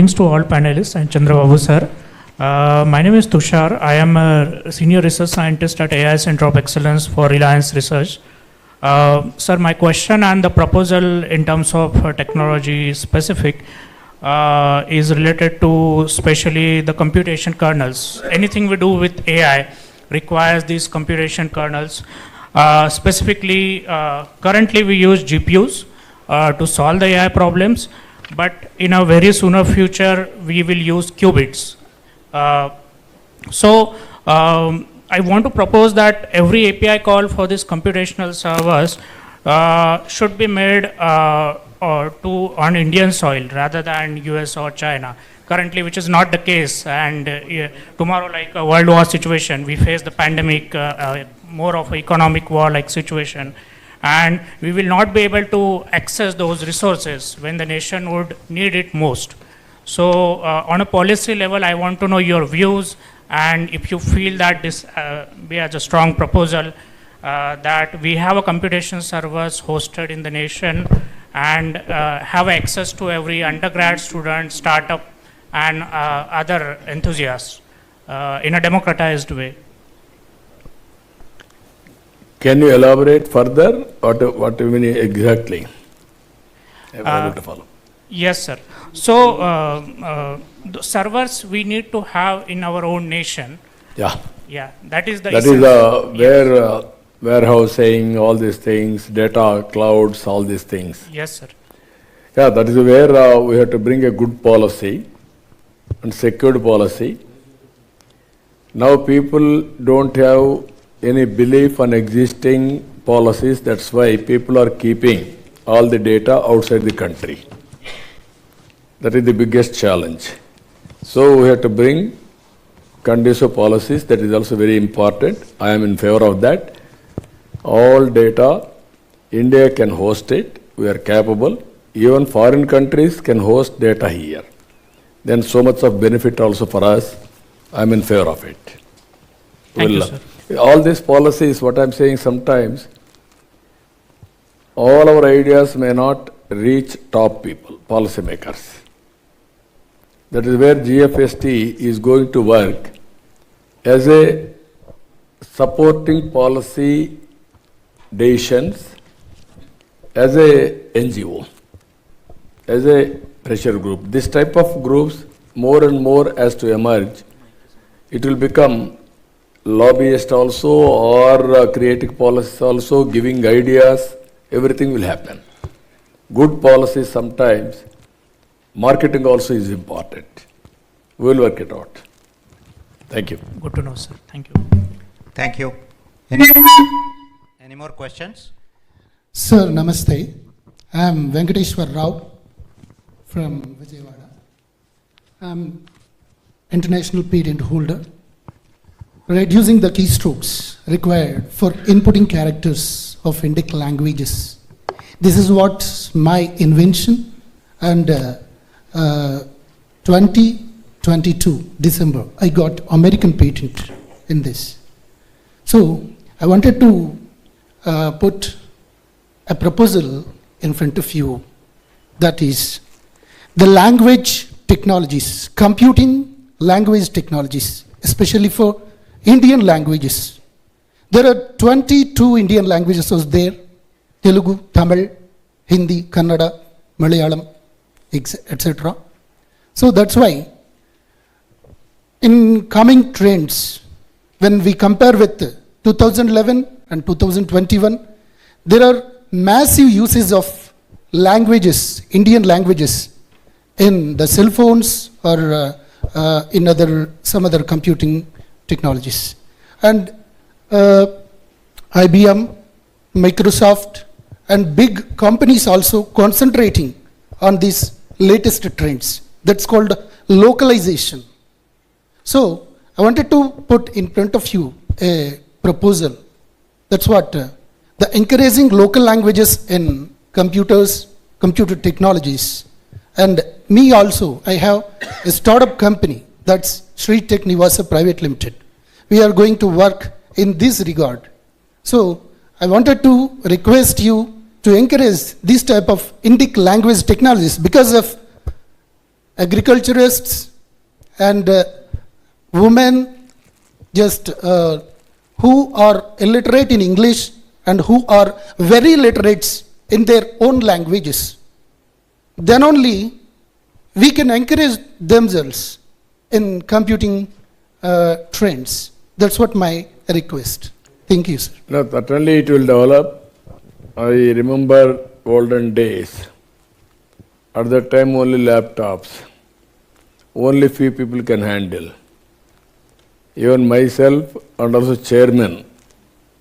Greetings to all panelists and Chandrababu sir. My name is Tushar. I am a senior research scientist at AI Center of Excellence for Reliance Research. Sir, my question and the proposal in terms of technology specific is related to especially the computation kernels. Anything we do with AI requires these computation kernels. Specifically, currently we use GPUs to solve the AI problems, but in a very sooner future, we will use qubits. I want to propose that every API call for these computational servers should be made on Indian soil rather than US or China. Currently, which is not the case, and tomorrow, like a world war situation, we face the pandemic, more of an economic war like situation, and we will not be able to access those resources when the nation would need it most. So on a policy level, I want to know your views, and if you feel that this be as a strong proposal that we have a computation servers hosted in the nation and have access to every undergrad student, startup, and other enthusiasts in a democratized way. Can you elaborate further? What do you mean exactly? I'm able to follow. Yes, sir. So, the servers we need to have in our own nation. Yeah. Yeah, that is the. That is where warehousing, all these things, data, clouds, all these things. Yes, sir. Yeah, that is where we have to bring a good policy and secured policy. Now people don't have any belief on existing policies. That's why people are keeping all the data outside the country. That is the biggest challenge. So we have to bring conducive policies. That is also very important. I am in favor of that. All data, India can host it. We are capable. Even foreign countries can host data here. Then so much of benefit also for us. I am in favor of it. Thank you, sir. All these policies, what I am saying sometimes, all our ideas may not reach top people, policymakers. That is where GFST is going to work as a supporting policy decisions, as a NGO, as a pressure group. This type of groups more and more as to emerge. It will become lobbyist also, or creating policies also, giving ideas, everything will happen. Good policies sometimes, marketing also is important. We will work it out. Thank you. Good to know, sir. Thank you. Thank you. Any more questions? Sir, namaste. I am Venkateshwar Rao from Vijayawada. I am international patent holder. Reducing the keystrokes required for inputting characters of Indic languages. This is what my invention, and 2022 December I got American patent in this. So I wanted to put a proposal in front of you, that is the language technologies, computing language technologies, especially for Indian languages. There are 22 Indian languages out there: Telugu, Tamil, Hindi, Kannada, Malayalam, etc. So that's why in coming trends, when we compare with 2011 and 2021, there are massive uses of languages, Indian languages, in the cell phones or in some other computing technologies. And IBM, Microsoft, and big companies also concentrating on these latest trends. That's called localization. So I wanted to put in front of you a proposal. That's what the encouraging local languages in computers, computer technologies. And me also, I have a startup company, that's Sri Tech Nivasa Private Limited. We are going to work in this regard. So I wanted to request you to encourage this type of Indic language technologies because of agriculturists and women just who are illiterate in English and who are very literate in their own languages. Then only we can encourage themselves in computing trends. That's what my request. Thank you, sir. No, certainly it will develop. I remember olden days. At that time only laptops. Only few people can handle. Even myself and also chairman,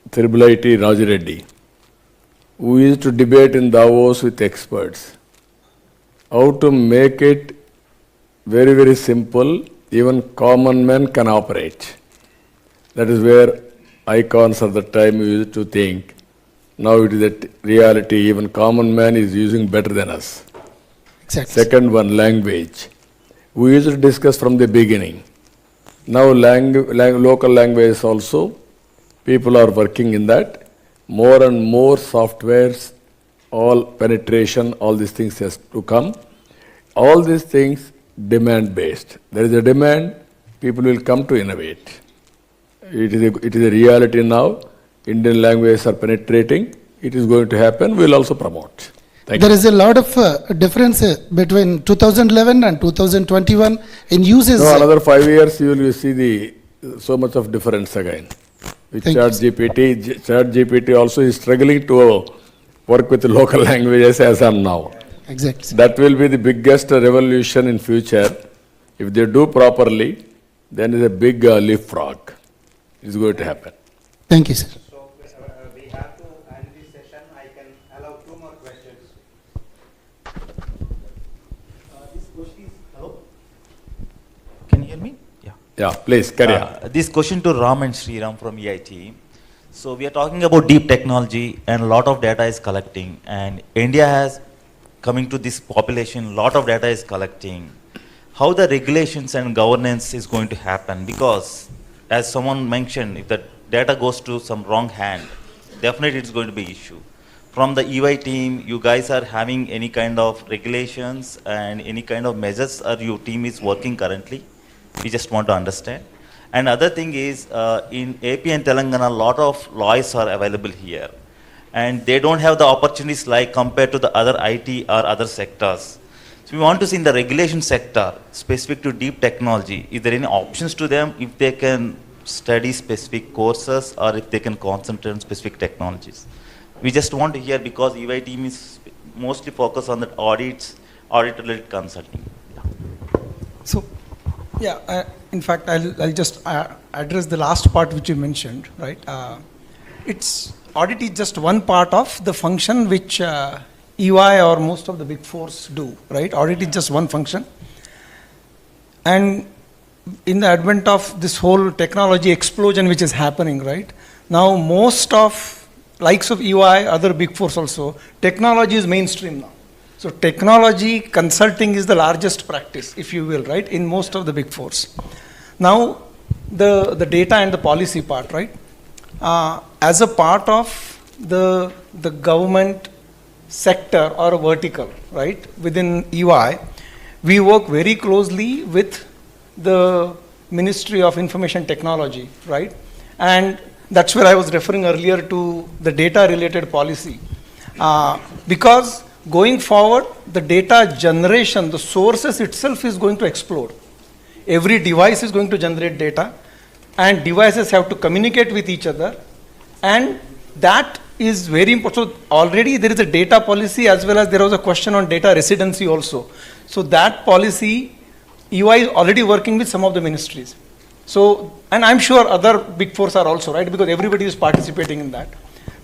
IT Rajareddy, we used to debate in Davos with experts how to make it very, very simple, even common man can operate. That is where icons at the time we used to think. Now it is a reality, even common man is using better than us. Exactly. Second one, language. We used to discuss from the beginning. Now local languages also, people are working in that. More and more softwares, all penetration, all these things has to come. All these things demand based. There is a demand, people will come to innovate. It is a reality now. Indian languages are penetrating. It is going to happen. We will also promote. Thank There you. is a lot of difference between 2011 and 2021 in uses. No, another 5 years you will see so much of difference again. With Thank you, ChatGPT also is struggling to work with local languages as of now. Exactly. That will be the biggest revolution in future. If they do properly, then it's a big leapfrog. It's going to happen. Thank you, sir. So we have to end this session. I can allow 2 more questions. This question is, hello? Can you hear me? Yeah. Yeah, please, carry on. This question to Ram and Sriram from EIT. So we are talking about deep technology and a lot of data is collecting, and India has coming to this population, lot of data is collecting. How the regulations and governance is going to happen? Because as someone mentioned, if the data goes to some wrong hand, definitely it's going to be issue. From the EY team, you guys are having any kind of regulations and any kind of measures, or your team is working currently? We just want to understand. And other thing is, in AP and Telangana, a lot of lawyers are available here, and they don't have the opportunities like compared to the other IT or other sectors. So we want to see in the regulation sector, specific to deep technology, is there any options to them if they can study specific courses or if they can concentrate on specific technologies? We just want to hear, because EY team is mostly focused on the audit-related consulting. So, yeah, in fact, I'll just address the last part which you mentioned, right? Audit is just one part of the function which EY or most of the big fours do, right? Audit is just one function. And in the advent of this whole technology explosion which is happening, right? Now most of likes of EY, other big fours also, technology is mainstream now. So technology consulting is the largest practice, if you will, right, in most of the big fours. Now, the data and the policy part, right? As a part of the government sector or a vertical, right, within EY, we work very closely with the Ministry of Information Technology, right? And that's where I was referring earlier to the data related policy. Because going forward, the data generation, the sources itself is going to explode. Every device is going to generate data, and devices have to communicate with each other, and that is very important. So already there is a data policy, as well as there was a question on data residency also. So that policy, EY is already working with some of the ministries. So, and I'm sure other big fours are also, right, because everybody is participating in that.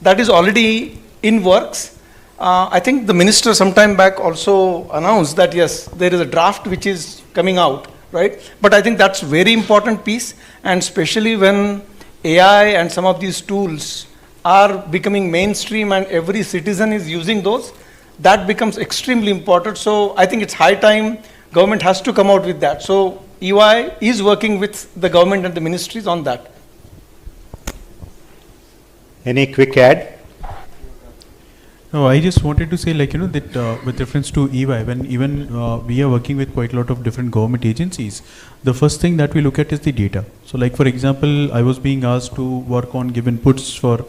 That is already in works. I think the minister sometime back also announced that yes, there is a draft which is coming out, right? But I think that's very important piece, and especially when AI and some of these tools are becoming mainstream and every citizen is using those, that becomes extremely important. So I think it's high time government has to come out with that. So EY is working with the government and the ministries on that. Any quick add? No, I just wanted to say, like, that with reference to EY, when even we are working with quite a lot of different government agencies, the first thing that we look at is the data. So, like, for example, I was being asked to work on give inputs for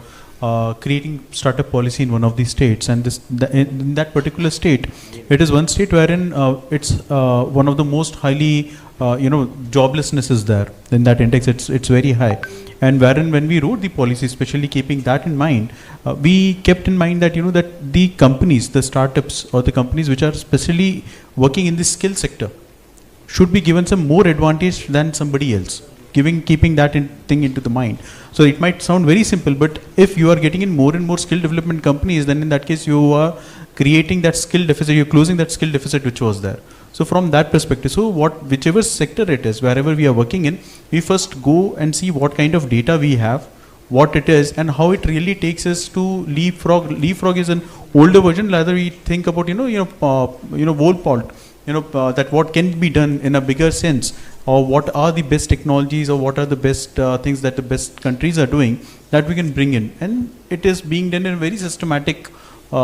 creating startup policy in one of the states, and in that particular state, it is one state wherein it's one of the most highly, joblessness is there. In that index, it's very high. And wherein when we wrote the policy, especially keeping that in mind, we kept in mind that that the companies, the startups or the companies which are especially working in the skill sector should be given some more advantage than somebody else. Keeping that thing into the mind. So it might sound very simple, but if you are getting in more and more skill development companies, then in that case you are creating that skill deficit. You're closing that skill deficit which was there. So from that perspective, so whichever sector it is, wherever we are working in, we first go and see what kind of data we have, what it is, and how it really takes us to leapfrog. Leapfrog is an older version. Rather, we think about Volpalt. That what can be done in a bigger sense, or what are the best technologies, or what are the best things that the best countries are doing that we can bring in, and it is being done in a very systematic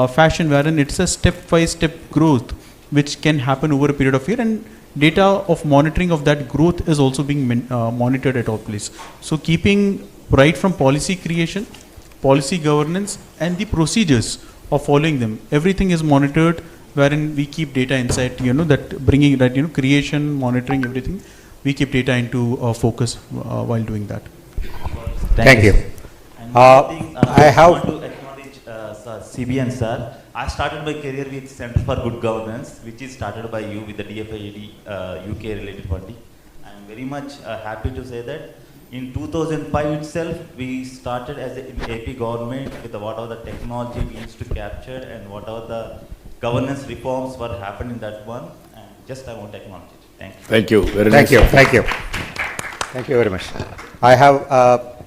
fashion, wherein it's a step-by-step growth which can happen over a period of year, and data of monitoring of that growth is also being monitored at all places. So keeping right from policy creation, policy governance, and the procedures of following them, everything is monitored, wherein we keep data inside, that bringing that, creation, monitoring, everything, we keep data into focus while doing that. Thank you. And I want have, to acknowledge sir, CBN sir. I started my career with Center for Good Governance, which is started by you with the DFID UK related body. I am very much happy to say that in 2005 itself, we started as an AP government with what are the technology we used to capture and what are the governance reforms were happening in that one. And just I want to acknowledge it. Thank you. Thank you. Very thank nice. you, thank you. Thank you very much. I have